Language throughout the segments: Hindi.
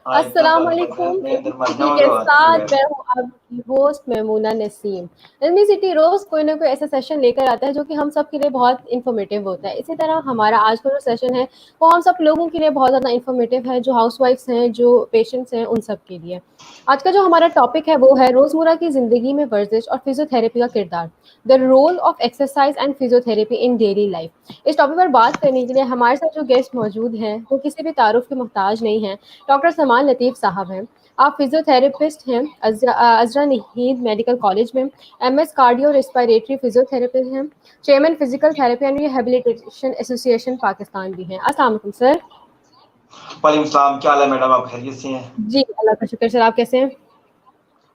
अस्सलाम वालेकुम। के साथ मैं हूँ आपकी होस्ट मेमूना नसीम। इल्मी सिटी रोज कोई ना कोई ऐसा सेशन लेकर आता है जो कि हम सब के लिए बहुत इन्फॉर्मेटिव होता है। इसी तरह हमारा आज का जो सेशन है वो हम सब लोगों के लिए बहुत ज़्यादा इन्फॉर्मेटिव है, जो हाउसवाइफ्स हैं, जो पेशेंट्स हैं, उन सब के लिए। आज का जो हमारा टॉपिक है वो है रोज़मर्रा की ज़िंदगी में वर्जिश और फिजियोथेरेपी का किरदार, the role of exercise and physiotherapy in daily life. इस टॉपिक पर बात करने के लिए हमारे साथ जो गेस्ट मौजूद हैं वो किसी भी तारुफ के मोहताज नहीं हैं। डॉक्टर समान लतीफ़ साहब हैं। आप फिजियोथेरेपिस्ट हैं, अज़रा नहीद मेडिकल कॉलेज में, एमएस कार्डियो रेस्पिरेटरी फिजियोथेरेपिस्ट हैं, chairman physical therapy and rehabilitation association Pakistan भी हैं। अस्सलाम वालेकुम सर। वालेकुम सलाम, क्या हाल है मैडम, आप खैरियत से हैं? जी अल्लाह का शुक्र। सर आप कैसे हैं?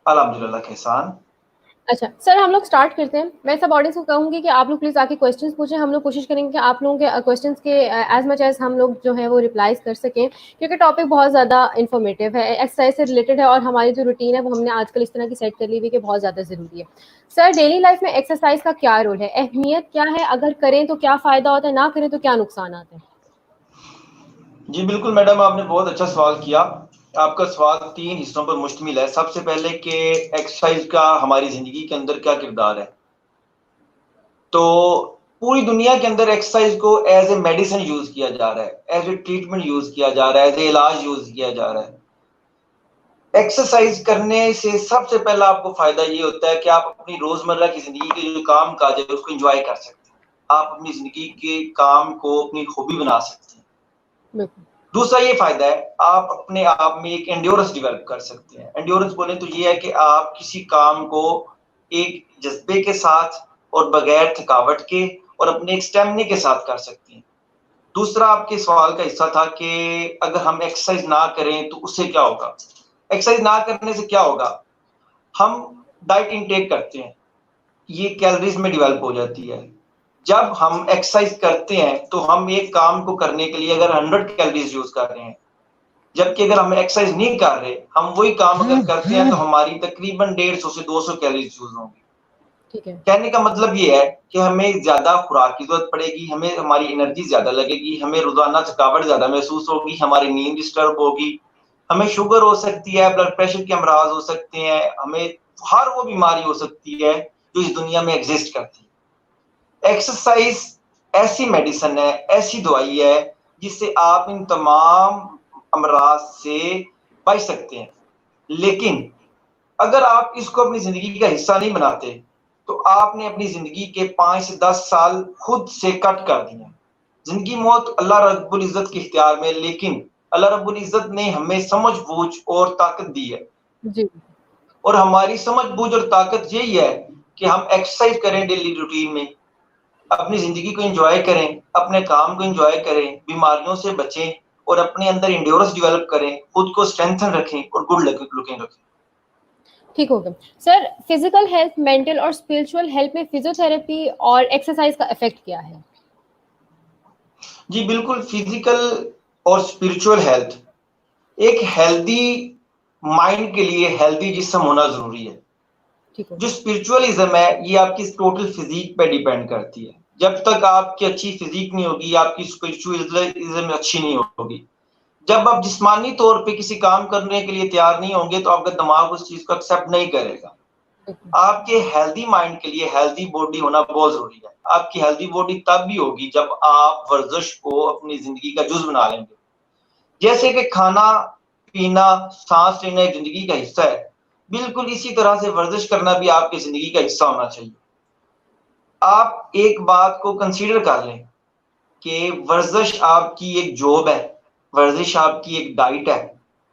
अल्हम्दुलिल्लाह खैसान। अच्छा सर, हम लोग स्टार्ट करते हैं। मैं सब ऑडियंस को कहूँगी कि आप लोग प्लीज़ आके क्वेश्चंस पूछें। हम लोग कोशिश करेंगे कि आप लोगों के क्वेश्चंस के एज मच एज हम लोग जो है वो रिप्लाईज कर सकें, क्योंकि टॉपिक बहुत ज़्यादा इन्फॉर्मेटिव है, एक्सरसाइज से रिलेटेड है और हमारी जो रूटीन है वो हमने आजकल इस तरह की सेट कर ली हुई कि बहुत ज़्यादा ज़रूरी है। सर, डेली लाइफ में एक्सरसाइज का क्या रोल है, अहमियत क्या है, अगर करें तो क्या फ़ायदा होता है, ना करें तो क्या नुकसान आते हैं? जी बिल्कुल मैडम, आपने बहुत अच्छा सवाल किया। आपका सवाल 3 हिस्सों पर मुश्तमिल है। सबसे पहले कि एक्सरसाइज का हमारी जिंदगी के अंदर क्या किरदार है। तो पूरी दुनिया के अंदर एक्सरसाइज को एज ए मेडिसिन यूज किया जा रहा है, एज ए ट्रीटमेंट यूज किया जा रहा है, एज ए इलाज यूज किया जा रहा है। एक्सरसाइज करने से सबसे पहला आपको फायदा ये होता है कि आप अपनी रोजमर्रा की जिंदगी के जो काम काज है उसको एंजॉय कर सकते हैं। आप अपनी जिंदगी के काम को अपनी हॉबी बना सकते हैं। बिल्कुल। दूसरा ये फायदा है, आप अपने आप में एक एंड्योरेंस डेवलप कर सकते हैं। एंड्योरेंस बोले तो ये है कि आप किसी काम को एक जज्बे के साथ और बगैर थकावट के और अपने एक स्टेमिना के साथ कर सकते हैं। दूसरा आपके सवाल का हिस्सा था कि अगर हम एक्सरसाइज ना करें तो उससे क्या होगा। एक्सरसाइज ना करने से क्या होगा, हम डाइट इनटेक करते हैं, ये कैलोरीज में डेवलप हो जाती है। जब हम एक्सरसाइज करते हैं तो हम एक काम को करने के लिए अगर 100 कैलोरीज यूज कर रहे हैं, जबकि अगर हम एक्सरसाइज नहीं कर रहे, हम वही काम अगर करते हैं तो हमारी तकरीबन 150 से 200 कैलोरीज यूज होंगी। ठीक है। कहने का मतलब ये है कि हमें ज्यादा खुराक की जरूरत पड़ेगी, हमें हमारी एनर्जी ज्यादा लगेगी, हमें रोजाना थकावट ज्यादा महसूस होगी, हमारी नींद डिस्टर्ब होगी, हमें शुगर हो सकती है, ब्लड प्रेशर के अमराज हो सकते हैं, हमें हर वो बीमारी हो सकती है जो इस दुनिया में एग्जिस्ट करती है। एक्सरसाइज ऐसी मेडिसिन है, ऐसी दवाई है जिससे आप इन तमाम अमराज से बच सकते हैं। लेकिन अगर आप इसको अपनी जिंदगी का हिस्सा नहीं बनाते तो आपने अपनी जिंदगी के 5 से 10 साल खुद से कट कर दिए। जिंदगी मौत अल्लाह रब्बुल इज्जत के इख्तियार में, लेकिन अल्लाह रब्बुल इज्जत ने हमें समझ बूझ और ताकत दी है। जी। और हमारी समझ बूझ और ताकत यही है कि हम एक्सरसाइज करें डेली रूटीन में, अपनी जिंदगी को एंजॉय करें, अपने काम को एंजॉय करें, बीमारियों से बचें और अपने अंदर एंड्योरेंस डेवलप करें, खुद को स्ट्रेंथन रखें और गुड लुकिंग रखें। ठीक हो गया सर। फिजिकल हेल्थ, मेंटल और स्पिरिचुअल हेल्थ में फिजियोथेरेपी और एक्सरसाइज का इफेक्ट क्या है? जी बिल्कुल, फिजिकल और स्पिरिचुअल हेल्थ, एक हेल्दी माइंड के लिए हेल्दी जिस्म होना जरूरी है। जो स्पिरिचुअलिज्म है ये आपकी टोटल फिजिक पे डिपेंड करती है। जब तक आपकी अच्छी फिजिक नहीं होगी, आपकी स्पिरिचुअलिज्म अच्छी नहीं होगी। जब आप जिस्मानी तौर पे किसी काम करने के लिए तैयार नहीं होंगे तो आपका दिमाग उस चीज को एक्सेप्ट नहीं करेगा। आपके हेल्दी माइंड के लिए हेल्दी बॉडी होना बहुत जरूरी है। आपकी हेल्दी बॉडी तब भी होगी जब आप वर्जिश को अपनी जिंदगी का जुज बना लेंगे। जैसे कि खाना पीना, सांस लेना एक जिंदगी का हिस्सा है, बिल्कुल इसी तरह से वर्जिश करना भी आपकी जिंदगी का हिस्सा होना चाहिए। आप एक बात को कंसीडर कर लें कि वर्जिश आपकी एक जॉब है, वर्जिश आपकी एक डाइट है,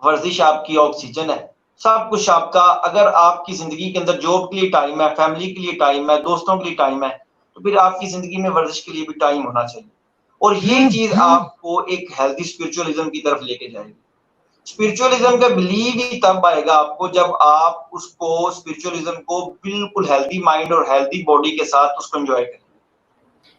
वर्जिश आपकी ऑक्सीजन है, सब कुछ आपका। अगर आपकी जिंदगी के अंदर जॉब के लिए टाइम है, फैमिली के लिए टाइम है, दोस्तों के लिए टाइम है, तो फिर आपकी जिंदगी में वर्जिश के लिए भी टाइम होना चाहिए। और ये चीज आपको एक हेल्दी स्पिरिचुअलिज्म की तरफ लेके जाएगी। स्पिरिचुअलिज्म का बिलीव ही तब आएगा आपको जब आप उसको स्पिरिचुअलिज्म को बिल्कुल हेल्दी माइंड और हेल्दी बॉडी के साथ उसको एंजॉय करें।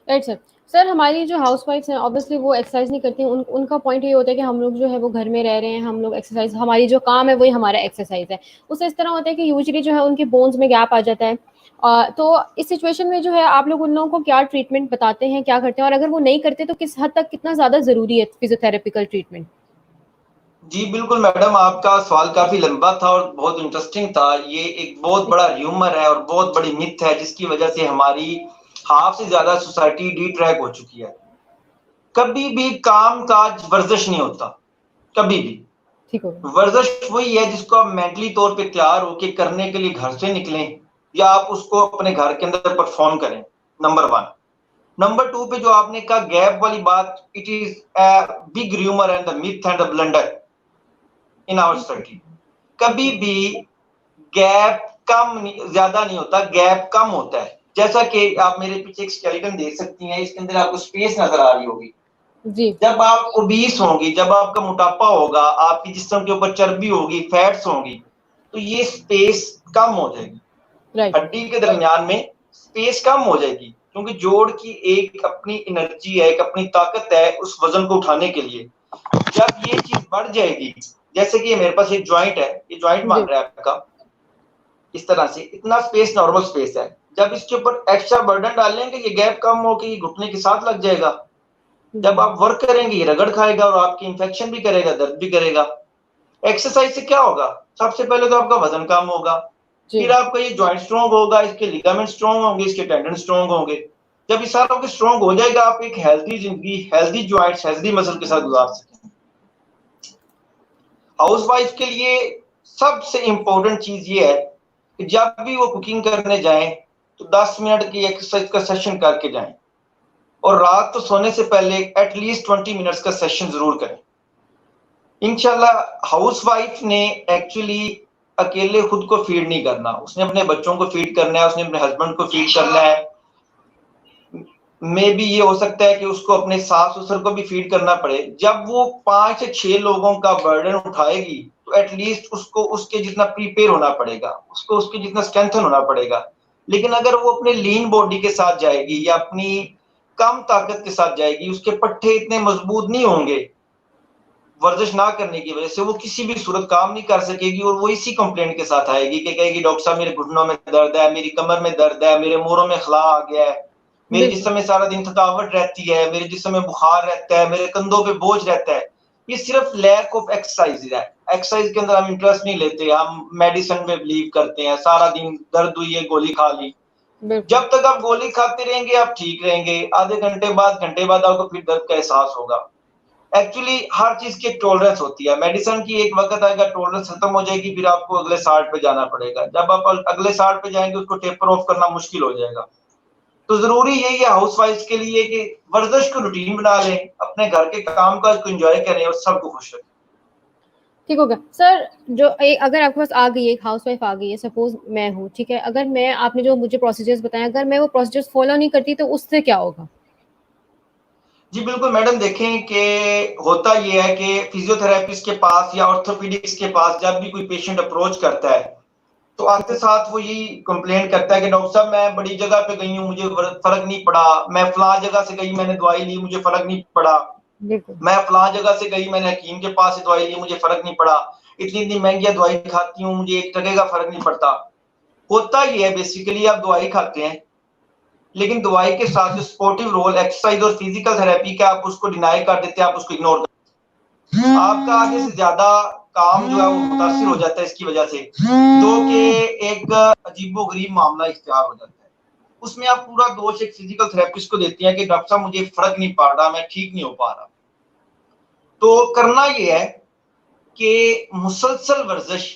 Right sir. सर, हमारी जो हाउसवाइफ्स हैं ऑब्वियसली वो एक्सरसाइज नहीं करती हैं। उनका पॉइंट ये होता है कि हम लोग जो है वो घर में रह रहे हैं, हम लोग एक्सरसाइज, हमारी जो काम है वही हमारा एक्सरसाइज है। उससे इस तरह होता है कि यूजुअली जो है उनके बोन्स में गैप आ जाता है। तो इस सिचुएशन में जो है आप लोग उन लोगों को क्या ट्रीटमेंट बताते हैं, क्या करते हैं, और अगर वो नहीं करते तो किस हद तक कितना ज़्यादा ज़रूरी है फिजियोथेरेपिकल ट्रीटमेंट? जी बिल्कुल मैडम, आपका सवाल काफी लंबा था और बहुत इंटरेस्टिंग था। ये एक बहुत बड़ा र्यूमर है और बहुत बड़ी मिथ है जिसकी वजह से हमारी हाफ से ज्यादा सोसाइटी डिट्रैक हो चुकी है। कभी भी काम काज वर्जिश नहीं होता, कभी भी। ठीक होगा। वर्जिश वही है जिसको आप मेंटली तौर पे तैयार होके करने के लिए घर से निकलें या आप उसको अपने घर के अंदर परफॉर्म करें, नंबर 1। नंबर 2 पे जो आपने कहा गैप वाली बात, it is a big rumour and the myth and the blunder in our society. कभी भी गैप कम ज्यादा नहीं होता, गैप कम होता है। जैसा कि आप मेरे पीछे एक स्केलेटन देख सकती हैं, इसके अंदर आपको स्पेस नजर आ रही होगी। जी। जब आप ओबीस होंगी, जब आपका मोटापा होगा, आपकी जिस्म के ऊपर चर्बी होगी, फैट्स होंगी, तो ये स्पेस कम हो जाएगी। हड्डी के दरमियान में स्पेस कम हो जाएगी क्योंकि जोड़ की एक अपनी एनर्जी है, एक अपनी ताकत है उस वजन को उठाने के लिए। जब ये चीज बढ़ जाएगी, जैसे कि मेरे पास एक जॉइंट है, ये जॉइंट मान रहा है आपका, इस तरह से इतना स्पेस नॉर्मल स्पेस है। जब इसके ऊपर एक्स्ट्रा बर्डन डालेंगे, ये गैप कम होकर ये घुटने के साथ लग जाएगा। जब आप वर्क करेंगे, ये रगड़ खाएगा और आपकी इंफेक्शन भी करेगा, दर्द भी करेगा। एक्सरसाइज से क्या होगा? सबसे पहले तो आपका वजन कम होगा, फिर आपका ये जॉइंट स्ट्रॉन्ग होगा, इसके लिगामेंट स्ट्रॉन्ग होंगे, इसके टेंडन स्ट्रॉन्ग होंगे। जब ये सारा स्ट्रॉन्ग हो जाएगा, आप एक हेल्दी जिंदगी, हेल्दी जॉइंट्स, हेल्दी मसल के साथ गुजार सकेंगे। हाउसवाइफ के लिए सबसे इंपॉर्टेंट चीज ये है कि जब भी वो कुकिंग करने जाएं तो 10 मिनट की एक्सरसाइज का सेशन करके जाएं और रात को सोने से पहले एटलीस्ट 20 मिनट्स का सेशन जरूर करें। इंशाल्लाह हाउसवाइफ ने एक्चुअली अकेले खुद को फीड नहीं करना, उसने अपने बच्चों को फीड करना है, उसने अपने हस्बैंड को फीड करना है। मे भी ये हो सकता है कि उसको अपने सास ससुर को भी फीड करना पड़े। जब वो 5 से 6 लोगों का बर्डन उठाएगी तो एटलीस्ट उसको उसके जितना प्रिपेयर होना पड़ेगा, उसको उसके जितना स्ट्रेंथन होना पड़ेगा। लेकिन अगर वो अपने लीन बॉडी के साथ जाएगी या अपनी कम ताकत के साथ जाएगी, उसके पट्टे इतने मजबूत नहीं होंगे, वर्जिश ना करने की वजह से वो किसी भी सूरत काम नहीं कर सकेगी और वो इसी कंप्लेंट के साथ आएगी कि कहेगी डॉक्टर साहब मेरे घुटनों में दर्द है, मेरी कमर में दर्द है, मेरे मोरों में खला आ गया है, मेरे जिस्म में सारा दिन थकावट रहती है, मेरे जिस्म में बुखार रहता है, मेरे कंधों पे बोझ रहता है। ये सिर्फ लैक ऑफ एक्सरसाइज है। एक्सरसाइज के अंदर हम इंटरेस्ट नहीं लेते, हम मेडिसिन में बिलीव करते हैं, सारा दिन दर्द हुई है गोली खा ली। जब तक आप गोली खाते रहेंगे आप ठीक रहेंगे, आधे घंटे बाद आपको फिर दर्द का एहसास होगा। एक्चुअली हर चीज की एक टॉलरेंस होती है। मेडिसिन की एक वक्त आएगा टॉलरेंस खत्म हो जाएगी, फिर आपको अगले 60 पे जाना पड़ेगा। जब आप अगले 60 पे जाएंगे उसको टेपर ऑफ करना मुश्किल हो जाएगा। तो जरूरी यही है हाउसवाइफ के लिए कि वर्जिश को रूटीन बना लें, अपने घर के काम काज को एंजॉय करें और सबको खुश रखें। ठीक होगा सर। जो अगर आपके पास आ गई है, एक हाउसवाइफ आ गई है, सपोज मैं हूँ, ठीक है, अगर मैं, आपने जो मुझे प्रोसीजर्स बताया, अगर मैं वो प्रोसीजर्स फॉलो नहीं करती तो उससे क्या होगा? जी बिल्कुल मैडम, देखें कि होता यह है कि फिजियोथेरेपिस्ट के पास या ऑर्थोपेडिक्स के पास जब भी कोई पेशेंट अप्रोच करता है तो आते साथ वो यही कंप्लेन करता है कि डॉक्टर साहब मैं बड़ी जगह पे गई हूँ, मुझे फर्क नहीं पड़ा, मैं फला जगह से गई, मैंने दवाई ली, मुझे फर्क नहीं पड़ा, मैं फला जगह से गई, मैंने हकीम के पास से दवाई ली, मुझे फर्क नहीं पड़ा, इतनी इतनी महंगी दवाई खाती हूँ, मुझे 1 टके का फर्क नहीं पड़ता। होता ही है बेसिकली, आप दवाई खाते हैं लेकिन दवाई के साथ जो सपोर्टिव रोल एक्सरसाइज और फिजिकल थेरेपी का आप उसको डिनाई कर देते हैं, आप उसको इग्नोर करते हैं। आपका आगे से ज्यादा काम जो है वो मुतासिर हो जाता है इसकी वजह से, जो कि एक अजीबोगरीब मामला इख्तियार हो जाता है। उसमें आप पूरा दोष एक फिजिकल थेरेपिस्ट को देते हैं कि डॉक्टर साहब मुझे फर्क नहीं पड़ रहा, मैं ठीक नहीं हो पा रहा। तो करना ये है कि मुसलसल वर्जिश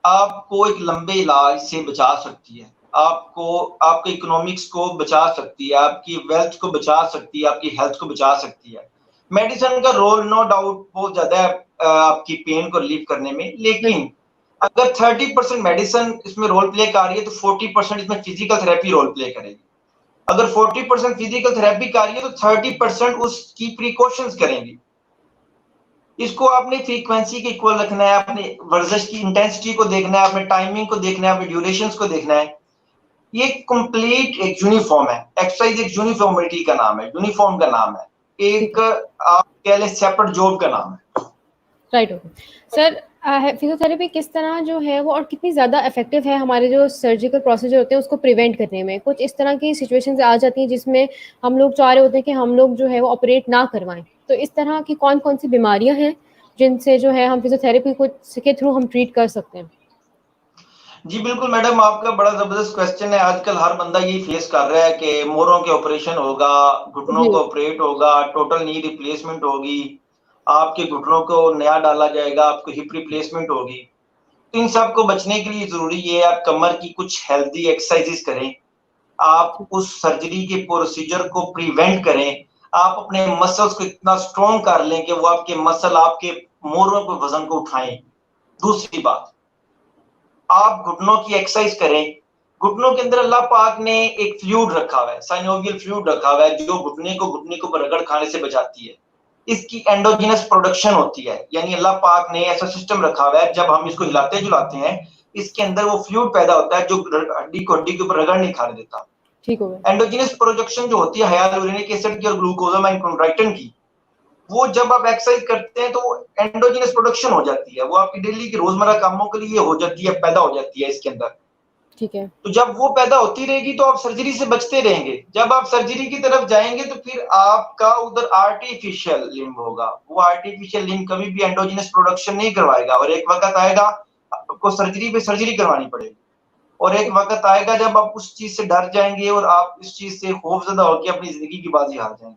आपको एक लंबे इलाज से बचा सकती है, आपको आपके इकोनॉमिक्स को बचा सकती है, आपकी वेल्थ को बचा सकती है, आपकी हेल्थ को बचा सकती है। मेडिसिन का रोल नो डाउट बहुत ज्यादा है आपकी पेन को रिलीव करने में, लेकिन अगर 30% मेडिसिन इसमें रोल प्ले कर रही है तो 40% इसमें फिजिकल थेरेपी रोल प्ले करेगी। अगर 40% फिजिकल थेरेपी कर रही है तो 30% उसकी प्रिकॉशंस करेंगी। इसको आपने फ्रीक्वेंसी के इक्वल रखना है, अपने वर्जिश की इंटेंसिटी को देखना है, अपने टाइमिंग को देखना है, अपने ड्यूरेशंस को देखना है। ये कंप्लीट एक यूनिफॉर्म है। एक्सरसाइज एक यूनिफॉर्मिटी का नाम है, यूनिफॉर्म का नाम है, एक आप कह लें सेपरेट जॉब का नाम है। राइट। ओके सर, फिजियोथेरेपी किस तरह जो है वो और कितनी ज़्यादा इफेक्टिव है हमारे जो सर्जिकल प्रोसीजर होते हैं उसको प्रिवेंट करने में? कुछ इस तरह की सिचुएशंस आ जाती हैं जिसमें हम लोग चाह रहे होते हैं कि हम लोग जो है वो ऑपरेट ना करवाएं, तो इस तरह की कौन कौन सी बीमारियां हैं जिनसे जो है हम फिजियोथेरेपी को के थ्रू हम ट्रीट कर सकते हैं? जी बिल्कुल मैडम, आपका बड़ा जबरदस्त क्वेश्चन है। आजकल हर बंदा यही फेस कर रहा है कि मोरों के ऑपरेशन होगा, घुटनों को ऑपरेट होगा, टोटल नी रिप्लेसमेंट होगी, आपके घुटनों को नया डाला जाएगा, आपको हिप रिप्लेसमेंट होगी। तो इन सब को बचने के लिए जरूरी है आप कमर की कुछ हेल्दी एक्सरसाइजेस करें, आप उस सर्जरी के प्रोसीजर को प्रिवेंट करें, आप अपने मसल्स को इतना स्ट्रॉन्ग कर लें कि वो आपके मसल आपके मोरों के वजन को उठाएं। दूसरी बात, आप घुटनों की एक्सरसाइज करें। घुटनों के अंदर अल्लाह पाक ने एक फ्लूइड रखा हुआ है, साइनोवियल फ्लूइड रखा हुआ है, जो घुटने को रगड़ खाने से बचाती है। इसकी एंडोजिनस प्रोडक्शन होती है, यानी अल्लाह पाक ने ऐसा सिस्टम रखा हुआ है, जब हम इसको हिलाते जुलाते हैं इसके अंदर वो फ्लूइड पैदा होता है जो हड्डी को हड्डी के ऊपर रगड़ नहीं खाने देता। ठीक हो गया। एंडोजिनस प्रोडक्शन जो होती है हाइलुरोनिक एसिड की और ग्लूकोजामाइन कॉन्ड्राइटिन की, वो जब आप एक्सरसाइज करते हैं तो वो एंडोजिनस प्रोडक्शन हो जाती है, वो आपकी डेली की रोजमर्रा कामों के लिए हो जाती है, पैदा हो जाती है इसके अंदर। ठीक है। तो जब वो पैदा होती रहेगी तो आप सर्जरी से बचते रहेंगे। जब आप सर्जरी की तरफ जाएंगे तो फिर आपका उधर आर्टिफिशियल लिम्ब होगा, वो आर्टिफिशियल लिम्ब कभी भी एंडोजिनस प्रोडक्शन नहीं करवाएगा, और एक वक्त आएगा आपको सर्जरी पे सर्जरी करवानी पड़ेगी, और एक वक्त आएगा जब आप उस चीज से डर जाएंगे और आप इस चीज से खौफजदा होकर अपनी जिंदगी की बाजी हार जाएंगे।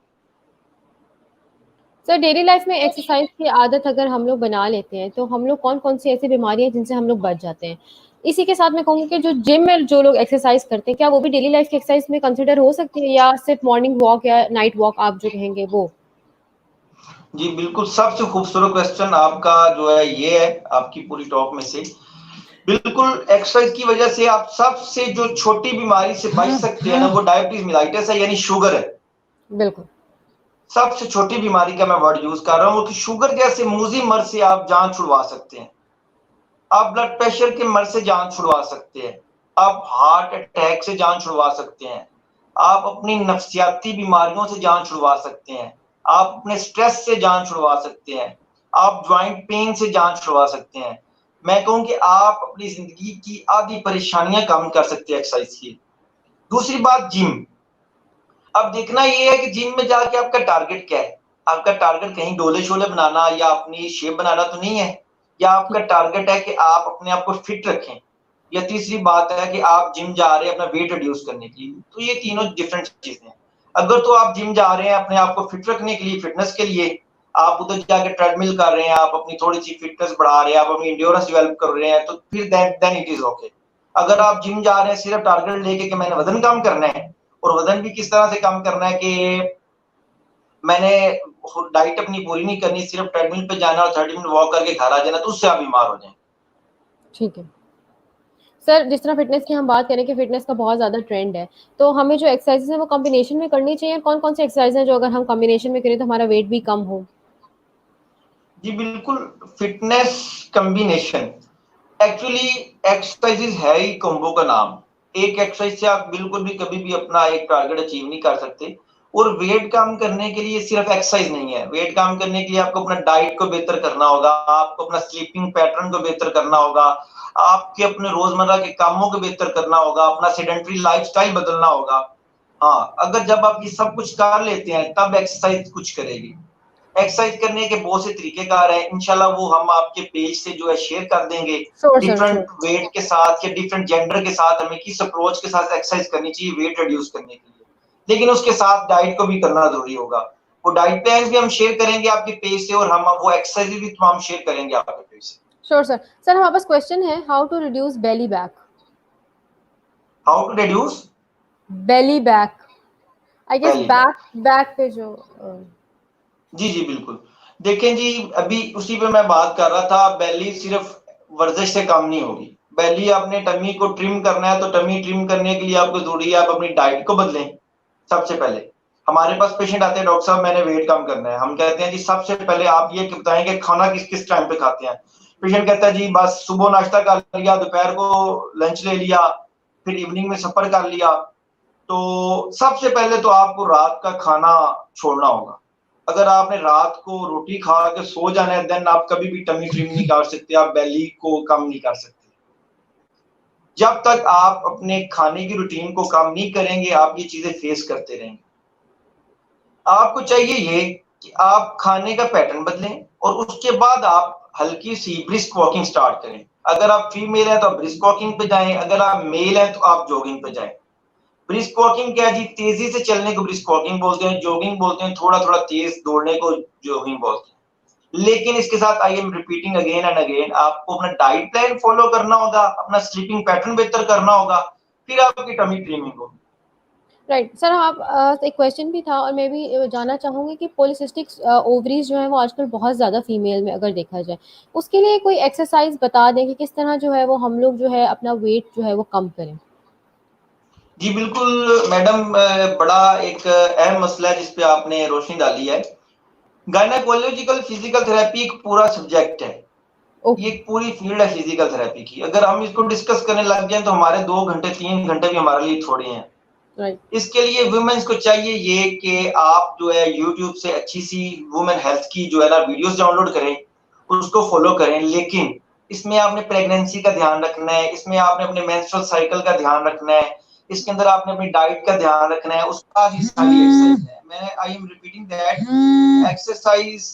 सर डेली लाइफ में एक्सरसाइज की आदत अगर हम लोग बना लेते हैं तो हम लोग कौन कौन सी ऐसी बीमारियां जिनसे हम लोग बच जाते हैं? इसी के साथ मैं कहूँगी कि जो जिम में जो लोग एक्सरसाइज करते हैं क्या वो भी डेली लाइफ की एक्सरसाइज में कंसिडर हो सकती है, या सिर्फ मॉर्निंग वॉक या नाइट वॉक आप जो कहेंगे वो? जी बिल्कुल, सबसे खूबसूरत क्वेश्चन आपका जो है ये है आपकी पूरी टॉक में से। बिल्कुल, एक्सरसाइज की वजह से आप सबसे जो छोटी बीमारी से बच सकते हैं ना, वो डायबिटीज मेलाइटिस है, यानी शुगर है। बिल्कुल। सबसे छोटी बीमारी का मैं वर्ड यूज कर रहा हूँ कि शुगर जैसे मूजी मर्ज से आप जान छुड़वा सकते हैं, आप ब्लड प्रेशर के मर्ज से जान छुड़वा सकते हैं, आप हार्ट अटैक से जान छुड़वा सकते हैं, आप अपनी नफ्सियाती बीमारियों से जान छुड़वा सकते हैं, आप अपने स्ट्रेस से जान छुड़वा सकते हैं, आप ज्वाइंट पेन से जान छुड़वा सकते हैं। मैं कहूँ कि आप अपनी जिंदगी की आधी परेशानियां कम कर सकते हैं एक्सरसाइज की। दूसरी बात, जिम। अब देखना ये है कि जिम में जाके आपका टारगेट क्या है। आपका टारगेट कहीं डोले शोले बनाना या अपनी शेप बनाना तो नहीं है, या आपका टारगेट है कि आप अपने आप को फिट रखें, या तीसरी बात है कि आप जिम जा रहे हैं अपना वेट रिड्यूस करने के लिए। तो ये तीनों डिफरेंट चीजें हैं। अगर तो आप जिम जा रहे हैं अपने आप को फिट रखने के लिए, फिटनेस के लिए, आप उधर जाके ट्रेडमिल कर रहे हैं, आप अपनी थोड़ी सी फिटनेस बढ़ा रहे हैं, आप अपनी एंड्योरेंस डेवलप कर रहे हैं, तो फिर देन इट इज ओके। अगर आप जिम जा रहे हैं सिर्फ टारगेट लेके कि मैंने वजन कम करना है, और वजन भी किस तरह से कम करना है कि मैंने डाइट अपनी पूरी नहीं करनी, सिर्फ ट्रेडमिल पे जाना और 30 मिनट वॉक करके घर आ जाना, तो उससे आप बीमार हो जाएंगे। ठीक है सर, जिस तरह फिटनेस की हम बात करें कि फिटनेस का बहुत ज़्यादा ट्रेंड है, तो हमें जो एक्सरसाइजेज है वो कॉम्बिनेशन में करनी चाहिए। कौन कौन सी एक्सरसाइज है जो अगर हम कॉम्बिनेशन में करें तो हमारा वेट भी कम हो? जी बिल्कुल, फिटनेस कॉम्बिनेशन एक्चुअली एक्सरसाइजेज है ही कॉम्बो का नाम। एक एक्सरसाइज से आप बिल्कुल भी कभी भी अपना एक टारगेट अचीव नहीं कर सकते। और वेट कम करने के लिए सिर्फ एक्सरसाइज नहीं है, वेट कम करने के लिए आपको अपना डाइट को बेहतर करना होगा, आपको अपना स्लीपिंग पैटर्न को बेहतर करना होगा, आपके अपने रोजमर्रा के कामों को बेहतर करना होगा, अपना सेडेंटरी लाइफस्टाइल बदलना होगा। हाँ, अगर जब आप ये सब कुछ कर लेते हैं तब एक्सरसाइज कुछ करेगी। एक्सरसाइज करने के बहुत से तरीकेकार हैं, इंशाल्लाह वो हम आपके पेज से जो है शेयर कर देंगे। डिफरेंट वेट के साथ या डिफरेंट जेंडर के साथ हमें किस अप्रोच के साथ एक्सरसाइज करनी चाहिए वेट रिड्यूस करने के लिए, लेकिन उसके साथ डाइट को भी करना जरूरी होगा। वो डाइट प्लान भी हम शेयर करेंगे आपके पेज से, और हम वो एक्सरसाइज भी तमाम शेयर करेंगे आपके पेज से। Sure sir. सर हमारे पास क्वेश्चन है, how to reduce belly back? How to reduce belly back, I guess back पे जो जी जी बिल्कुल। देखें जी, अभी उसी पे मैं बात कर रहा था, बेली सिर्फ वर्जिश से काम नहीं होगी। बेली आपने टमी को ट्रिम करना है, तो टमी ट्रिम करने के लिए आपको जरूरी है आप अपनी डाइट को बदलें। सबसे पहले हमारे पास पेशेंट आते हैं, डॉक्टर साहब मैंने वेट कम करना है, हम कहते हैं जी सबसे पहले आप ये बताएं कि खाना किस किस टाइम पे खाते हैं। पेशेंट कहता है जी बस सुबह नाश्ता कर लिया, दोपहर को लंच ले लिया, फिर इवनिंग में सफर कर लिया। तो सबसे पहले तो आपको रात का खाना छोड़ना होगा। अगर आपने रात को रोटी खा के सो जाना है, देन आप कभी भी टमी ट्रिम नहीं कर सकते, आप बेली को कम नहीं कर सकते। जब तक आप अपने खाने की रूटीन को कम नहीं करेंगे, आप ये चीजें फेस करते रहेंगे। आपको चाहिए ये कि आप खाने का पैटर्न बदलें, और उसके बाद आप हल्की सी ब्रिस्क वॉकिंग स्टार्ट करें। अगर आप फीमेल हैं तो आप ब्रिस्क वॉकिंग पे जाएं, अगर आप मेल हैं तो आप जॉगिंग पे जाएं। ब्रिस्क वॉकिंग क्या जी, तेजी से चलने को ब्रिस्क वॉकिंग बोलते हैं, जॉगिंग बोलते हैं थोड़ा थोड़ा तेज दौड़ने को जॉगिंग बोलते हैं। लेकिन इसके साथ I am repeating again and again, आपको अपना डाइट प्लान फॉलो करना होगा, अपना स्लीपिंग पैटर्न बेहतर करना होगा, फिर आपकी टमी ट्रिमिंग होगी। राइट सर, आप एक क्वेश्चन भी था और मैं भी जानना चाहूंगी कि पॉलिसिस्टिक ओवरीज जो है वो आजकल बहुत ज़्यादा फीमेल में अगर देखा जाए, उसके लिए कोई एक्सरसाइज बता दें कि किस तरह जो है वो हम लोग जो है अपना वेट जो है वो कम करें। जी बिल्कुल मैडम, बड़ा एक अहम मसला है जिसपे आपने रोशनी डाली है। गायनेकोलॉजिकल फिजिकल थेरेपी एक पूरा सब्जेक्ट है, ये एक पूरी फील्ड है फिजिकल थेरेपी की। अगर हम इसको डिस्कस करने लग जाए तो हमारे 2 घंटे 3 घंटे भी हमारे लिए थोड़े हैं। इसके लिए वुमेन्स को चाहिए ये कि आप जो है यूट्यूब से अच्छी सी वुमेन हेल्थ की जो है ना वीडियोस डाउनलोड करें, उसको फॉलो करें। लेकिन इसमें आपने प्रेगनेंसी का ध्यान रखना है, इसमें आपने अपने मेंस्ट्रुअल साइकिल का ध्यान रखना है, इसके अंदर आपने अपनी डाइट का ध्यान रखना है, उसका ही सारी एक्सरसाइज है। मैं I am repeating that exercise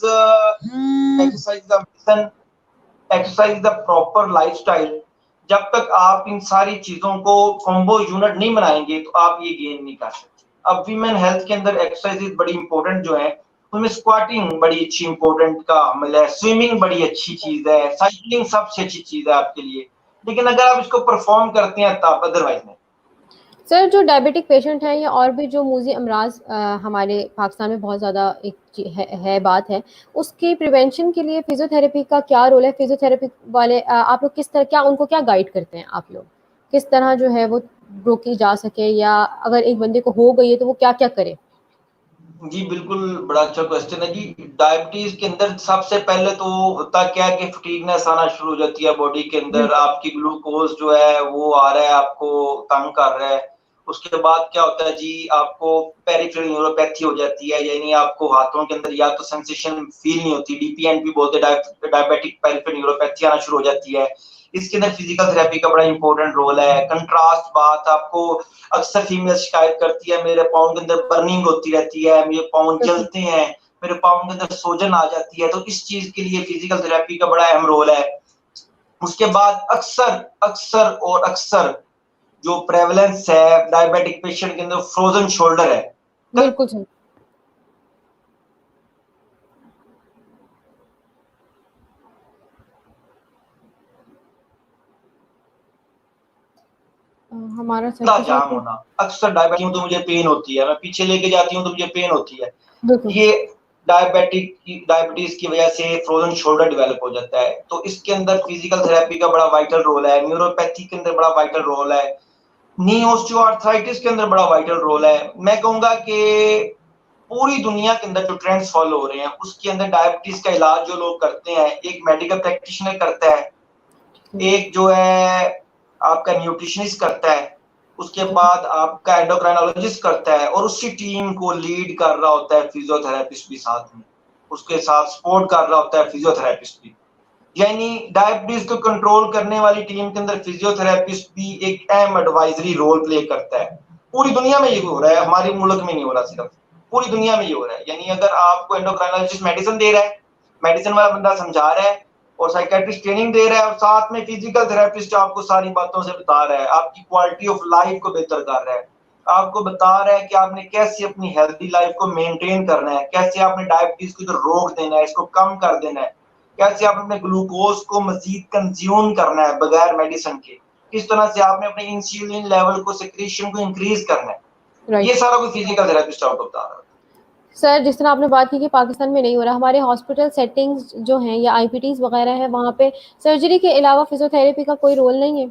exercise the proper lifestyle. जब तक आप इन सारी चीजों को कॉम्बो यूनिट नहीं बनाएंगे तो आप ये गेन नहीं कर सकते। अब वीमेन हेल्थ के अंदर एक्सरसाइज बड़ी इंपॉर्टेंट जो है, उनमें स्क्वाटिंग बड़ी अच्छी इंपॉर्टेंट का अमल है, स्विमिंग बड़ी अच्छी चीज है, साइकिलिंग सबसे अच्छी चीज है आपके लिए। लेकिन अगर आप इसको परफॉर्म करते हैं तब, अदरवाइज नहीं। सर जो डायबिटिक पेशेंट हैं या और भी जो मूजी अमराज हमारे पाकिस्तान में बहुत ज़्यादा एक है बात है, उसकी प्रिवेंशन के लिए फिजियोथेरेपी का क्या रोल है? फिजियोथेरेपी वाले आप लोग किस तरह क्या उनको क्या गाइड करते हैं? आप लोग किस तरह जो है वो रोकी जा सके, या अगर एक बंदे को हो गई है तो वो क्या क्या करे? जी बिल्कुल, बड़ा अच्छा क्वेश्चन है जी। डायबिटीज के अंदर सबसे पहले तो होता क्या है कि फटीगनेस आना शुरू हो जाती है बॉडी के अंदर, आपकी ग्लूकोज जो है वो आ रहा है, आपको तंग कर रहा है। उसके बाद क्या होता है जी, आपको पेरिफेरल न्यूरोपैथी हो जाती है, यानी आपको हाथों के अंदर या तो सेंसेशन फील नहीं होती, डीपीएनपी बोलते हैं, डायबिटिक पेरिफेरल न्यूरोपैथी आना शुरू हो जाती है। इसके अंदर फिजिकल थेरेपी का बड़ा इंपॉर्टेंट रोल है। कंट्रास्ट बात, आपको अक्सर फीमेल शिकायत करती है मेरे पाँव के अंदर बर्निंग होती रहती है, मेरे पाँव जलते हैं, मेरे पाँव के अंदर सोजन आ जाती है, तो इस चीज के लिए फिजिकल थेरेपी का बड़ा अहम रोल है। उसके बाद अक्सर अक्सर और अक्सर जो प्रेवलेंस है डायबिटिक पेशेंट के अंदर, फ्रोजन शोल्डर है। बिल्कुल सही। हमारा जाम होना, अक्सर डायबिटीज तो मुझे पेन होती है, मैं पीछे लेके जाती हूँ तो मुझे पेन होती है, ये डायबिटीज की वजह से फ्रोजन शोल्डर डेवलप हो जाता है। तो इसके अंदर फिजिकल थेरेपी का बड़ा वाइटल रोल है, न्यूरोपैथी के अंदर बड़ा वाइटल रोल है, नी ऑस्टियोआर्थराइटिस के अंदर बड़ा वाइटल रोल है। मैं कहूंगा कि पूरी दुनिया के अंदर जो ट्रेंड्स फॉलो हो रहे हैं उसके अंदर डायबिटीज का इलाज जो लोग करते हैं, एक मेडिकल प्रैक्टिशनर करता है, एक जो है आपका न्यूट्रिशनिस्ट करता है, उसके बाद आपका एंडोक्राइनोलॉजिस्ट करता है, और उसी टीम को लीड कर रहा होता है फिजियोथेरेपिस्ट भी साथ में, उसके साथ सपोर्ट कर रहा होता है फिजियोथेरेपिस्ट भी। यानी डायबिटीज को कंट्रोल करने वाली टीम के अंदर फिजियोथेरेपिस्ट भी एक अहम एडवाइजरी रोल प्ले करता है। पूरी दुनिया में ये हो रहा है, हमारे मुल्क में नहीं हो रहा, सिर्फ पूरी दुनिया में ये हो रहा है। यानी अगर आपको एंडोक्राइनोलॉजिस्ट मेडिसिन दे रहा है, मेडिसिन वाला बंदा समझा रहा है और साइकेट्रिस्ट ट्रेनिंग दे रहा है, और साथ में फिजिकल थेरेपिस्ट आपको सारी बातों से बता रहा है, आपकी क्वालिटी ऑफ लाइफ को बेहतर कर रहा है, आपको बता रहा है कि आपने कैसे अपनी हेल्थी लाइफ को मेंटेन करना है, कैसे आपने डायबिटीज को इधर रोक देना है, इसको कम कर देना है, कैसे आपने अपने ग्लूकोज को मजीद कंज्यूम करना है बगैर मेडिसिन के, किस तरह से आपने अपने इंसुलिन लेवल को, सिक्रीशन को इंक्रीज करना है, ये सारा कुछ फिजिकल थेरेपिस्ट आपको बता रहा है। सर जिस तरह आपने बात की कि पाकिस्तान में नहीं हो रहा, हमारे हॉस्पिटल सेटिंग्स जो हैं या आईपीटीज वगैरह है, वहाँ पे सर्जरी के अलावा फिजियोथेरेपी का कोई रोल नहीं है?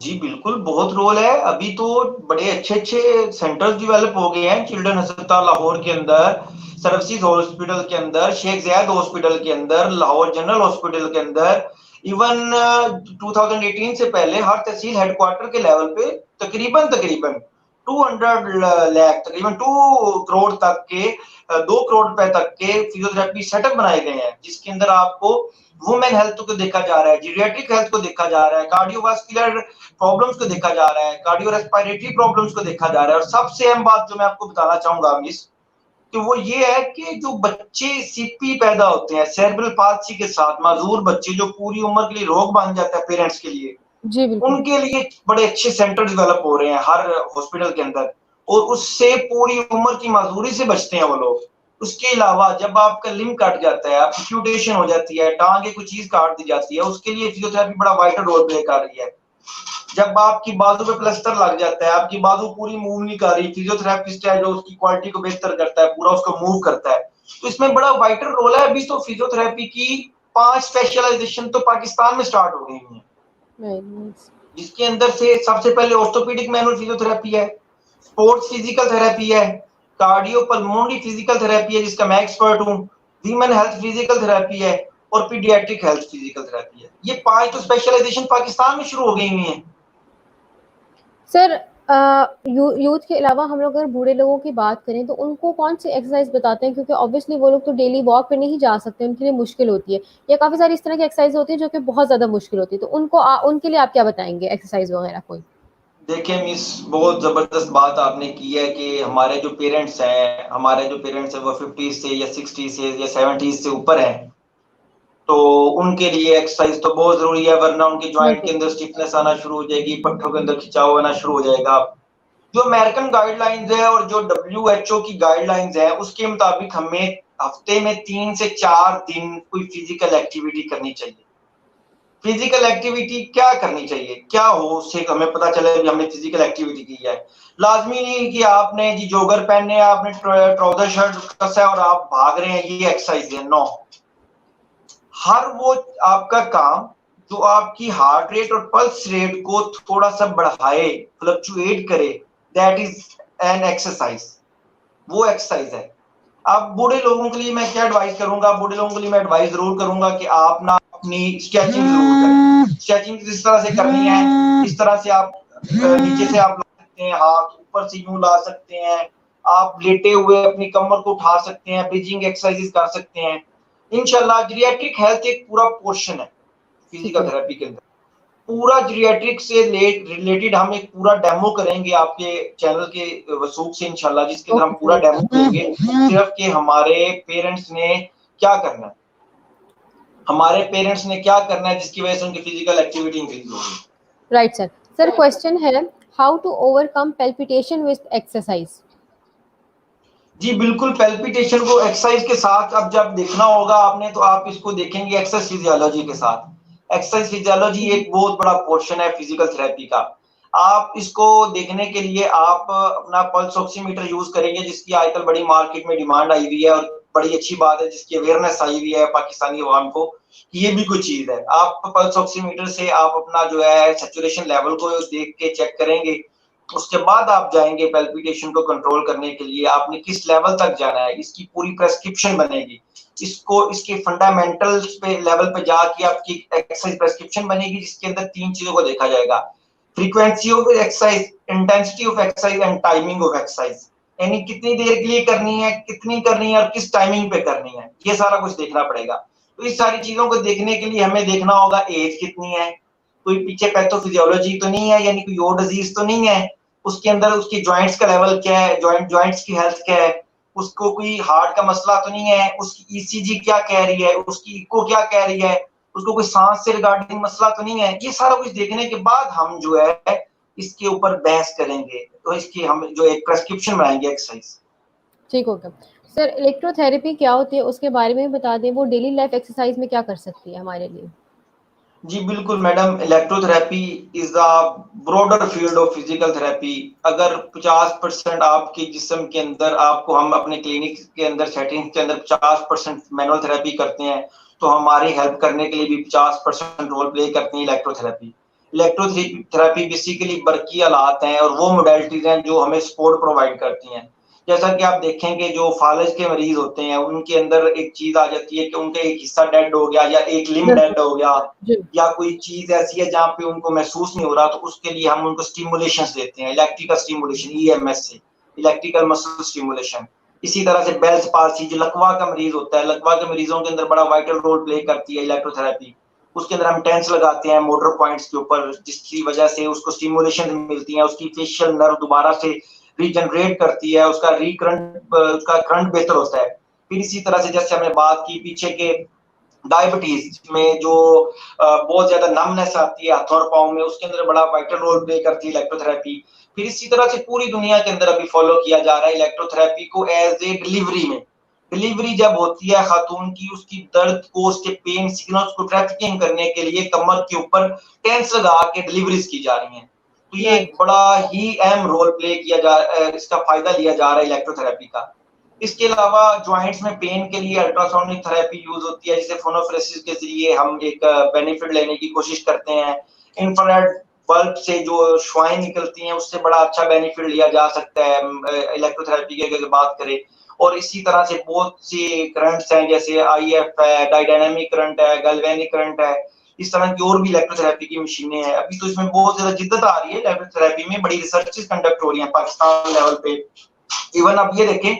जी बिल्कुल, बहुत रोल है। अभी तो बड़े अच्छे अच्छे सेंटर्स डेवलप हो गए हैं, चिल्ड्रन अस्पताल लाहौर के अंदर, सर्विसेज हॉस्पिटल के अंदर, शेख ज़ायद हॉस्पिटल के अंदर, लाहौर जनरल हॉस्पिटल के अंदर, इवन 2018 से पहले हर तहसील हेडक्वार्टर के लेवल पे तकरीबन 200 लाख, तकरीबन 2 करोड़ तक के 2 करोड़ रुपए तक के फिजियोथेरेपी सेटअप बनाए गए हैं, जिसके अंदर आपको वुमेन हेल्थ को देखा जा रहा है, जीरियाट्रिक हेल्थ को देखा जा रहा है, कार्डियोवास्कुलर प्रॉब्लम्स को देखा जा रहा है, कार्डियो रेस्पिरेटरी प्रॉब्लम्स को देखा जा रहा है। और सबसे अहम बात जो मैं आपको बताना चाहूंगा मिस, तो वो ये है कि जो बच्चे सीपी पैदा होते हैं सेरेब्रल पाल्सी के साथ, माजूर बच्चे जो पूरी उम्र के लिए रोग बन जाता है पेरेंट्स के लिए, जी बिल्कुल। उनके लिए बड़े अच्छे सेंटर डेवलप हो रहे हैं हर हॉस्पिटल के अंदर, और उससे पूरी उम्र की माजूरी से बचते हैं वो लोग। उसके अलावा जब आपका लिम्ब कट जाता है, आपकी फ्यूटेशन हो जाती है, टांगे कोई चीज काट दी जाती है, उसके लिए फिजियोथेरेपी बड़ा वाइटल रोल प्ले कर रही है। जब आपकी बाजू पे प्लास्टर लग जाता है, आपकी बाजू पूरी मूव नहीं कर रही, फिजियोथेरेपिस्ट है जो उसकी क्वालिटी को बेहतर करता है, पूरा उसको मूव करता है, तो इसमें बड़ा वाइटल रोल है। अभी तो फिजियोथेरेपी की 5 स्पेशलाइजेशन तो पाकिस्तान में स्टार्ट हो गई है, जिसके अंदर से सबसे पहले ऑर्थोपेडिक मैनुअल फिजियोथेरेपी है, स्पोर्ट्स फिजिकल थेरेपी है, कार्डियो पल्मोनरी फिजिकल थेरेपी है जिसका मैं एक्सपर्ट हूँ, वीमेन हेल्थ फिजिकल थेरेपी है, और पीडियाट्रिक हेल्थ फिजिकल थेरेपी है। ये 5 तो स्पेशलाइजेशन पाकिस्तान में शुरू हो गई हुई है। सर यूथ के अलावा हम लोग अगर बूढ़े लोगों की बात करें तो उनको कौन सी एक्सरसाइज बताते हैं, क्योंकि ऑब्वियसली वो लोग तो डेली वॉक पे नहीं जा सकते, उनके लिए मुश्किल होती है, या काफी सारी इस तरह की एक्सरसाइज होती है जो कि बहुत ज्यादा मुश्किल होती है, तो उनको उनके लिए आप क्या बताएंगे एक्सरसाइज वगैरह कोई? देखिए मिस, बहुत जबरदस्त बात आपने की है कि हमारे जो पेरेंट्स हैं वो 50 से या 60 से या 70 से ऊपर हैं, तो उनके लिए एक्सरसाइज तो बहुत जरूरी है, वरना उनके जॉइंट के अंदर स्टिफनेस आना शुरू हो जाएगी, पट्टों के अंदर खिंचाव आना शुरू हो जाएगा। जो अमेरिकन गाइडलाइंस है और जो WHO की गाइडलाइंस है उसके मुताबिक हमें हफ्ते में 3 से 4 दिन कोई फिजिकल एक्टिविटी करनी चाहिए। फिजिकल एक्टिविटी क्या करनी चाहिए, क्या हो उससे हमें पता चले कि हमने फिजिकल एक्टिविटी की है। लाजमी नहीं कि आपने जी जोगर पहने, आपने ट्राउजर शर्ट कसा है और आप भाग रहे हैं, ये एक्सरसाइज है। नो, हर वो आपका काम जो आपकी हार्ट रेट और पल्स रेट को थोड़ा सा बढ़ाए, फ्लक्चुएट करे, दैट इज एन एक्सरसाइज, वो एक्सरसाइज है। अब बूढ़े लोगों के लिए मैं क्या एडवाइस करूंगा, बूढ़े लोगों के लिए मैं एडवाइस जरूर करूंगा कि आप ना अपनी स्ट्रेचिंग जरूर करें। स्ट्रेचिंग जिस तरह से करनी है, इस तरह से आप नीचे से आप ला सकते हैं, हाथ ऊपर से यूं ला सकते हैं, आप लेटे हुए अपनी कमर को उठा सकते हैं, ब्रीजिंग एक्सरसाइजेस कर सकते हैं। इंशाल्लाह जीरियाट्रिक हेल्थ एक पूरा पोर्शन है फिजिकल थेरेपी के अंदर। पूरा जीरियाट्रिक से रिलेटेड हम एक पूरा डेमो करेंगे आपके चैनल के वसूख से इंशाल्लाह, जिसके अंदर हम पूरा डेमो करेंगे सिर्फ कि हमारे पेरेंट्स ने क्या करना है, जिसकी वजह से उनकी फिजिकल एक्टिविटी इंक्रीज होगी। Right sir. सर क्वेश्चन है, how to overcome palpitation with exercise? जी बिल्कुल, पैल्पिटेशन को एक्सरसाइज के साथ अब जब देखना होगा आपने, तो आप इसको देखेंगे एक्सरसाइज फिजियोलॉजी के साथ। एक्सरसाइज फिजियोलॉजी एक बहुत बड़ा पोर्शन है फिजिकल थेरेपी का। आप इसको देखने के लिए आप अपना पल्स ऑक्सीमीटर यूज करेंगे, जिसकी आजकल बड़ी मार्केट में डिमांड आई हुई है, और बड़ी अच्छी बात है जिसकी अवेयरनेस आई हुई है पाकिस्तानी अवाम को कि ये भी कोई चीज है। आप पल्स ऑक्सीमीटर से आप अपना जो है सैचुरेशन लेवल को देख के चेक करेंगे, उसके बाद आप जाएंगे पैल्पिटेशन को कंट्रोल करने के लिए। आपने किस लेवल तक जाना है, इसकी पूरी प्रेस्क्रिप्शन बनेगी, इसको इसके फंडामेंटल्स पे लेवल पे जाके आपकी एक्सरसाइज प्रेस्क्रिप्शन बनेगी, जिसके अंदर 3 चीजों को देखा जाएगा, frequency of exercise, intensity of exercise and timing of exercise. यानी कितनी देर के लिए करनी है, कितनी करनी है और किस टाइमिंग पे करनी है, ये सारा कुछ देखना पड़ेगा। तो इस सारी चीजों को देखने के लिए हमें देखना होगा एज कितनी है, कोई पीछे पैथोफिजियोलॉजी तो नहीं है, यानी कोई और डिजीज तो नहीं है, उसके अंदर उसकी जॉइंट्स का लेवल क्या है, जॉइंट्स की हेल्थ क्या है, उसको कोई हार्ट का मसला तो नहीं है, उसकी ईसीजी क्या कह रही है, उसकी इको क्या कह रही है, उसको कोई सांस से रिगार्डिंग मसला तो नहीं है। ये सारा कुछ देखने के बाद हम जो है इसके ऊपर बहस करेंगे, तो इसकी हम जो एक प्रेस्क्रिप्शन बनाएंगे एक्सरसाइज। ठीक होगा सर। इलेक्ट्रोथेरेपी क्या होती है उसके बारे में बता दें, वो डेली लाइफ एक्सरसाइज में क्या कर सकती है हमारे लिए? जी बिल्कुल madam, electrotherapy is a broader field of physical therapy. अगर 50% आपके जिस्म के अंदर आपको हम अपने क्लिनिक के अंदर सेटिंग के अंदर 50% मैनुअल थेरेपी करते हैं, तो हमारी हेल्प करने के लिए भी 50% रोल प्ले करती है इलेक्ट्रोथेरेपी। इलेक्ट्रोथेरेपी बेसिकली बरकी आलात हैं और वो मोडेलिटीज हैं जो हमें सपोर्ट प्रोवाइड करती हैं। जैसा कि आप देखेंगे जो फालज के मरीज होते हैं उनके अंदर एक चीज आ जाती है कि उनका एक हिस्सा डेड हो गया या एक लिम्ब डेड हो गया, या कोई चीज ऐसी है जहाँ पे उनको महसूस नहीं हो रहा, तो उसके लिए हम उनको स्टिमुलेशन देते हैं, इलेक्ट्रिकल स्टिमुलेशन EMS से, इलेक्ट्रिकल मसल स्टिमुलेशन। इसी तरह से बेल्स पाल्सी जो लकवा का मरीज होता है, लकवा के मरीजों के अंदर बड़ा वाइटल रोल प्ले करती है इलेक्ट्रोथेरेपी। उसके अंदर हम टेंस लगाते हैं मोटर पॉइंट्स के ऊपर, जिसकी वजह से उसको स्टिमुलेशन मिलती है, उसकी फेशियल नर्व दोबारा से रीजनरेट करती है, उसका करंट बेहतर होता है। फिर इसी तरह से जैसे हमने बात की पीछे के डायबिटीज में जो बहुत ज्यादा नमनेस आती है हाथों और पाँव में, उसके अंदर बड़ा वाइटल रोल प्ले करती है इलेक्ट्रोथेरेपी। फिर इसी तरह से पूरी दुनिया के अंदर अभी फॉलो किया जा रहा है इलेक्ट्रोथेरेपी को एज ए डिलीवरी में। डिलीवरी जब होती है खातून की, उसकी दर्द को, उसके पेन सिग्नल्स को ट्रैफिकिंग करने के लिए कमर के ऊपर टेंस लगा के डिलीवरीज की जा रही हैं। तो ये एक बड़ा ही अहम रोल प्ले किया इसका फायदा लिया जा रहा है इलेक्ट्रोथेरेपी का। इसके अलावा ज्वाइंट्स में पेन के लिए अल्ट्रासोनिक थेरेपी यूज होती है, जिसे फोनोफ्रेसिस के जरिए हम एक बेनिफिट लेने की कोशिश करते हैं। इंफ्रारेड बल्ब से जो श्वाएं निकलती हैं उससे बड़ा अच्छा बेनिफिट लिया जा सकता है इलेक्ट्रोथेरेपी की अगर बात करें। और इसी तरह से बहुत से करंट्स हैं, जैसे आईएफ है, डायनामिक करंट है, गैल्वेनिक करंट है, इस तरह की और भी इलेक्ट्रोथेरेपी की मशीनें हैं। अभी तो इसमें बहुत ज्यादा जिद्दत आ रही है इलेक्ट्रोथेरेपी में, बड़ी रिसर्चेस कंडक्ट हो रही हैं पाकिस्तान लेवल पे। इवन आप ये देखें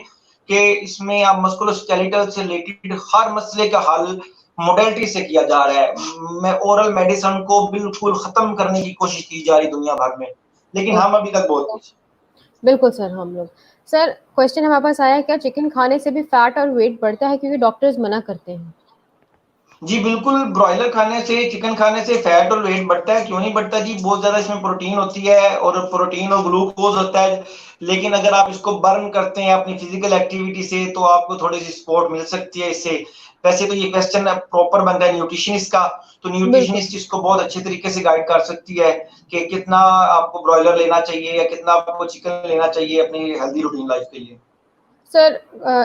कि इसमें आप मस्कुलोस्केलेटल से रिलेटेड हर मसले का हल मोडेलिटी से किया जा रहा है। मैं ओरल मेडिसिन को बिल्कुल खत्म करने की कोशिश की जा रही दुनिया भर में, लेकिन हम अभी तक बहुत पीछे। बिल्कुल सर, हम लोग सर क्वेश्चन हमारे पास आया है, क्या चिकन खाने से भी फैट और वेट बढ़ता है, क्योंकि डॉक्टर्स मना करते हैं? जी बिल्कुल, ब्रॉयलर खाने से, चिकन खाने से फैट और वेट बढ़ता है। क्यों नहीं बढ़ता जी, बहुत ज्यादा इसमें प्रोटीन होती है और प्रोटीन और ग्लूकोज होता है। लेकिन अगर आप इसको बर्न करते हैं अपनी फिजिकल एक्टिविटी से तो आपको थोड़ी सी सपोर्ट मिल सकती है इससे। वैसे तो ये क्वेश्चन प्रॉपर बनता है न्यूट्रिशनिस्ट का, तो न्यूट्रिशनिस्ट इसको बहुत अच्छे तरीके से गाइड कर सकती है कि कितना आपको ब्रॉयलर लेना चाहिए या कितना आपको चिकन लेना चाहिए अपनी हेल्दी रूटीन लाइफ के लिए। सर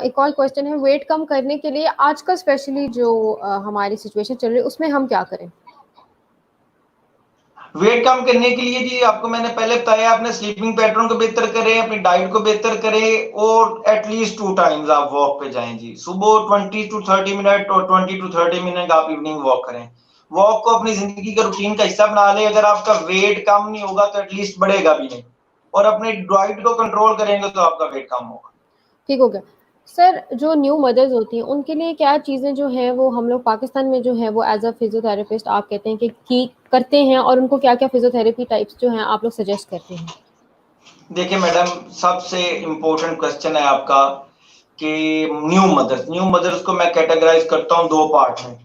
एक और क्वेश्चन है, वेट कम करने के लिए आजकल स्पेशली जो हमारी सिचुएशन चल रही है उसमें हम क्या करें? वेट कम करने के लिए जी आपको मैंने पहले बताया, अपने स्लीपिंग पैटर्न को बेहतर करें, अपनी डाइट को बेहतर करें और एटलीस्ट 2 टाइम्स आप वॉक पे जाएं जी। सुबह 20 to 30 मिनट और 20 to 30 मिनट आप इवनिंग वॉक करें। वॉक को अपनी जिंदगी का रूटीन का हिस्सा बना लें। अगर आपका वेट कम नहीं होगा तो एटलीस्ट बढ़ेगा भी नहीं, और अपनी डाइट को कंट्रोल करेंगे तो आपका वेट कम होगा। ठीक हो गया सर। जो न्यू मदर्स होती हैं उनके लिए क्या चीज़ें जो हैं वो हम लोग पाकिस्तान में जो है वो एज अ फिजियोथेरेपिस्ट आप कहते हैं कि करते हैं, और उनको क्या क्या फिजियोथेरेपी टाइप्स जो हैं आप लोग सजेस्ट करते हैं? देखिए मैडम, सबसे इम्पोर्टेंट क्वेश्चन है आपका कि न्यू मदर्स को मैं कैटेगराइज करता हूँ 2 पार्ट में।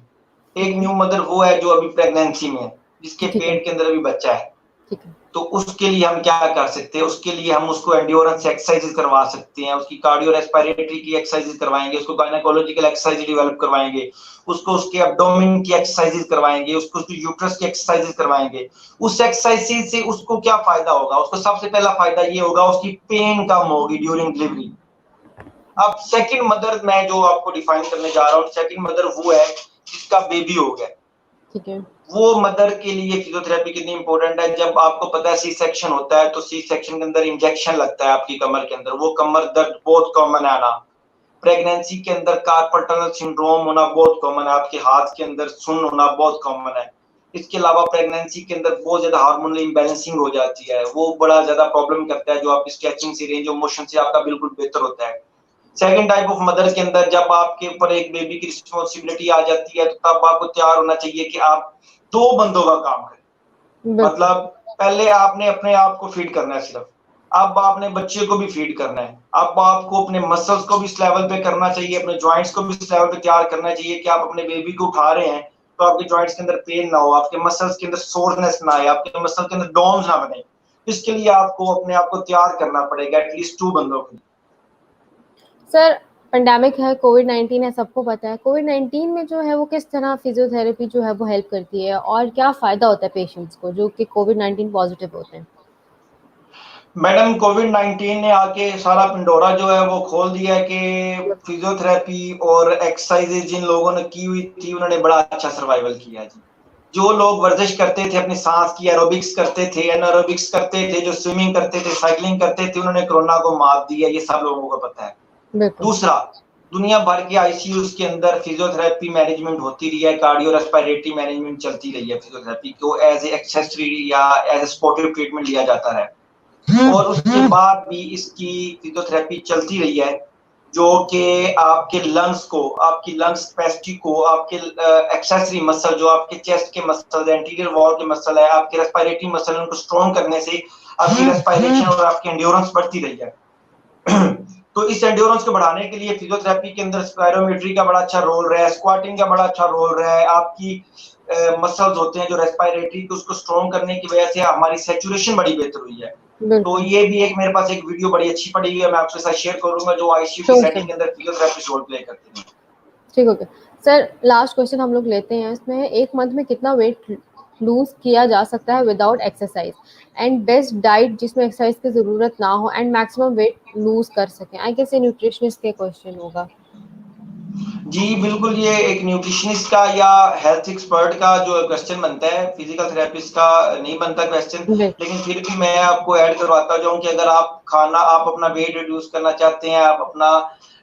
एक न्यू मदर वो है जो अभी प्रेगनेंसी में है, जिसके पेट के अंदर अभी बच्चा है। तो उसके लिए हम क्या कर सकते हैं? उसके लिए हम उसको एंड्योरेंस एक्सरसाइजेस करवा सकते हैं, उसकी कार्डियो रेस्पिरेटरी की एक्सरसाइजेस करवाएंगे, उसको गायनेकोलॉजिकल एक्सरसाइज डेवलप करवाएंगे, उसको उसके एब्डोमेन की एक्सरसाइजेस करवाएंगे, उसको उसकी यूट्रस की एक्सरसाइजेस करवाएंगे। उस एक्सरसाइज से उसको क्या फायदा होगा? उसको सबसे पहला फायदा ये होगा, उसकी पेन कम होगी ड्यूरिंग डिलीवरी। अब सेकंड मदर मैं जो आपको डिफाइन करने जा रहा हूँ, सेकंड मदर वो है जिसका बेबी हो गया। ठीक है। वो मदर के लिए फिजियोथेरेपी कितनी इंपॉर्टेंट है। जब आपको पता है सी सेक्शन होता है तो सी सेक्शन के अंदर इंजेक्शन लगता है आपकी कमर के अंदर, वो कमर दर्द बहुत कॉमन है आना। प्रेगनेंसी के अंदर कार्पल टनल सिंड्रोम होना बहुत कॉमन है, आपके हाथ के अंदर सुन्न होना बहुत कॉमन है। इसके अलावा प्रेगनेंसी के अंदर बहुत ज्यादा हार्मोनल इम्बैलेंसिंग हो जाती है, वो बड़ा ज्यादा प्रॉब्लम करता है, जो आपकी स्ट्रेचिंग से, रेंज ऑफ मोशन से आपका बिल्कुल बेहतर होता है। सेकंड टाइप ऑफ मदर के अंदर जब आपके ऊपर एक बेबी की रिस्पॉन्सिबिलिटी आ जाती है तो तब आपको तैयार होना चाहिए कि आप 2 बंदों का काम करें। मतलब पहले आपने अपने आप को फीड करना है सिर्फ, अब आपने बच्चे को भी फीड करना है। अब आपको अपने मसल्स को भी इस लेवल पे करना चाहिए, अपने जॉइंट्स को भी इस लेवल पे तैयार करना चाहिए कि आप अपने बेबी को उठा रहे हैं तो आपके जॉइंट्स के अंदर पेन ना हो, आपके मसल्स के अंदर सोरनेस ना आए, आपके मसल के अंदर डॉम्स ना बने। इसके लिए आपको अपने आप को तैयार करना पड़ेगा एटलीस्ट 2 बंदों के लिए। सर पेंडेमिक है, कोविड-19 है, सबको पता है। कोविड-19 में जो है वो किस तरह फिजियोथेरेपी जो है वो हेल्प करती है, और क्या फायदा होता है पेशेंट्स को जो कि कोविड-19 पॉजिटिव होते हैं? मैडम, कोविड-19 ने आके सारा पिंडोरा जो है वो खोल दिया कि फिजियोथेरेपी और एक्सरसाइजेज जिन लोगों ने की हुई थी उन्होंने बड़ा अच्छा सर्वाइवल किया जी। जो लोग वर्जिश करते थे, अपनी सांस की एरोबिक्स करते थे, एनारोबिक्स करते थे, जो स्विमिंग करते थे, साइकिलिंग करते थे, उन्होंने कोरोना को मात दिया, ये सब लोगों को पता है। दूसरा, दुनिया भर के आईसीयूज के अंदर फिजियोथेरेपी मैनेजमेंट होती रही है, कार्डियो रेस्पिरेटरी मैनेजमेंट चलती रही है। फिजियोथेरेपी को एज ए एक्सेसरी या एज ए सपोर्टिव ट्रीटमेंट लिया जाता है, और उसके बाद भी इसकी फिजियोथेरेपी चलती रही है। जो कि आपके लंग्स को, आपकी लंग्स कैपेसिटी को, आपके एक्सेसरी मसल जो आपके चेस्ट के मसल है, एंटीरियर वॉल के मसल है, आपके रेस्पिरेटरी मसल, उनको स्ट्रॉन्ग करने से आपकी रेस्पिरेशन और आपकी एंड्योरेंस बढ़ती रही है। तो इस एंड्योरेंस को बढ़ाने के लिए फिजियोथेरेपी के अंदर स्पायरोमेट्री का बड़ा अच्छा रोल रहा है, स्क्वाटिंग का बड़ा अच्छा रोल रहा है। आपकी मसल्स होते हैं जो रेस्पिरेटरी को उसको स्ट्रॉन्ग करने की वजह से हमारी सैचुरेशन बड़ी बेहतर हुई है। तो ये भी एक मेरे पास एक वीडियो बड़ी अच्छी पड़ी हुई है, मैं आपके साथ शेयर करूंगा, जो आईसीयू की सेटिंग के अंदर फिजियोथेरेपिस्ट रोल प्ले करते हैं। ठीक हो गया सर, लास्ट क्वेश्चन हम लोग लेते हैं इसमें, एक मंथ में कितना वेट लूज किया जा सकता है without exercise, and best diet जिसमें एक्सरसाइज की जरूरत ना हो एंड मैक्सिमम वेट लूज कर सकें? आई गेस ये न्यूट्रिशनिस्ट के क्वेश्चन होगा। जी बिल्कुल, ये एक न्यूट्रिशनिस्ट का या हेल्थ एक्सपर्ट का जो क्वेश्चन बनता है, फिजिकल थेरेपिस्ट का नहीं बनता क्वेश्चन, लेकिन फिर भी मैं आपको ऐड करवाता जाऊं कि अगर आप अपना वेट रिड्यूस करना चाहते हैं, आप अपना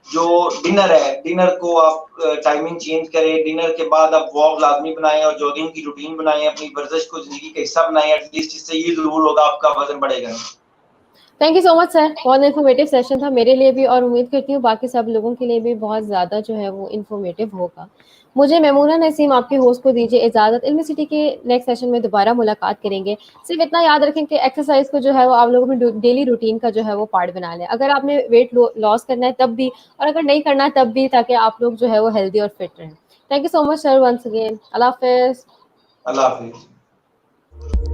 जो डिनर है, डिनर को आप टाइमिंग चेंज करें, डिनर के बाद आप वॉक लाजमी बनाएं और जॉगिंग की रूटीन बनाएं, अपनी वर्जिश को जिंदगी का हिस्सा बनाएं, एटलीस्ट इससे ये जरूर होगा आपका वजन बढ़ेगा। Thank you so much sir, बहुत इन्फॉर्मेटिव सेशन था मेरे लिए भी, और उम्मीद करती हूँ बाकी सब लोगों के लिए भी बहुत ज़्यादा जो है वो इन्फॉर्मेटिव होगा। मुझे मेमूना नसीम आपके होस्ट को दीजिए इजाज़त। इल्मी सिटी के नेक्स्ट सेशन में दोबारा मुलाकात करेंगे। सिर्फ इतना याद रखें कि एक्सरसाइज को जो है वो आप लोगों में डेली रूटीन का जो है वो पार्ट बना लें, अगर आपने वेट लॉस करना है तब भी, और अगर नहीं करना है तब भी, ताकि आप लोग जो है वो हेल्दी और फिट रहें। Thank you so much sir, once again. अल्लाह हाफिज़। अल्लाह हाफिज़।